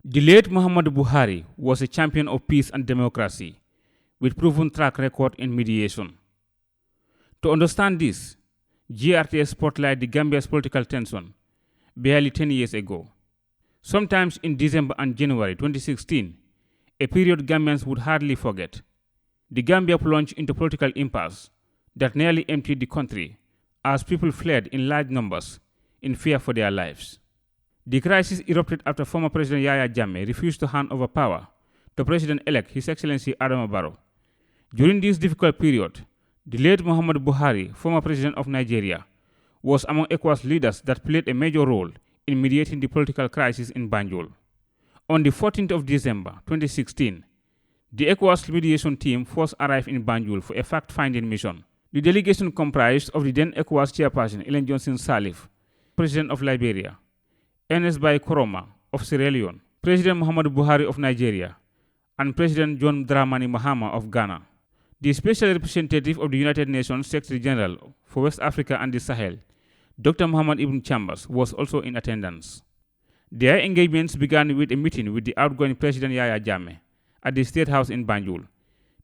The late Muhamadou Buhari was a champion of peace and democracy, with proven track record in mediation. To understand this, GRTS spotlighted the Gambia's political tension barely 10 years ago. Sometimes in December and January 2016, a period Gambians would hardly forget. The Gambia plunged into political impasse that nearly emptied the country as people fled in large numbers in fear for their lives. The crisis erupted after former President Yahya Jammeh refused to hand over power to President-elect His Excellency Adama Barrow. During this difficult period, the late Muhammadu Buhari, former President of Nigeria, was among ECOWAS leaders that played a major role in mediating the political crisis in Banjul. On the 14th of December 2016, the ECOWAS mediation team first arrived in Banjul for a fact-finding mission. The delegation comprised of the then ECOWAS chairperson Ellen Johnson-Sirleaf, President of Liberia, Ernest Bai Koroma of Sierra Leone, President Muhammadu Buhari of Nigeria, and President John Dramani Mahama of Ghana. The special representative of the United Nations Secretary General for West Africa and the Sahel, Dr. Muhammad Ibn Chambers, was also in attendance. Their engagements began with a meeting with the outgoing President Yahya Jammeh at the State House in Banjul,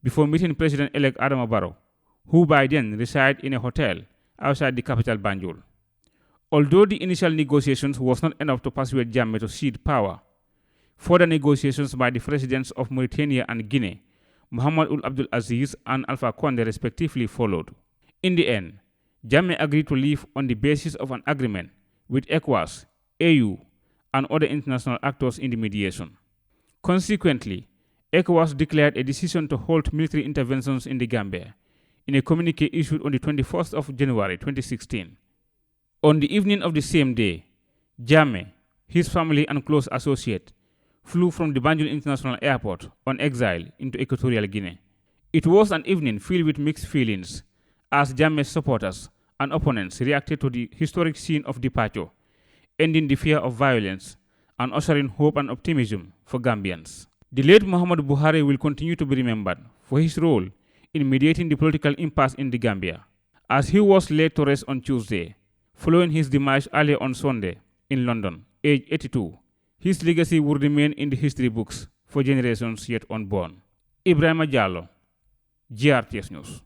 before meeting President-elect Adama Barrow, who by then resided in a hotel outside the capital Banjul. Although the initial negotiations was not enough to persuade Jammeh to cede power, further negotiations by the presidents of Mauritania and Guinea, Muhammad Ul Abdul Aziz and Alpha Conde respectively, followed. In the end, Jammeh agreed to leave on the basis of an agreement with ECOWAS, AU, and other international actors in the mediation. Consequently, ECOWAS declared a decision to halt military interventions in the Gambia in a communique issued on the 21st of January 2016. On the evening of the same day, Jammeh, his family and close associate, flew from the Banjul International Airport on exile into Equatorial Guinea. It was an evening filled with mixed feelings as Jammeh's supporters and opponents reacted to the historic scene of departure, ending the fear of violence and ushering hope and optimism for Gambians. The late Muhammadu Buhari will continue to be remembered for his role in mediating the political impasse in the Gambia, as he was laid to rest on Tuesday, following his demise earlier on Sunday in London, aged 82. His legacy would remain in the history books for generations yet unborn. Ibrahima Jallo, GRTS News.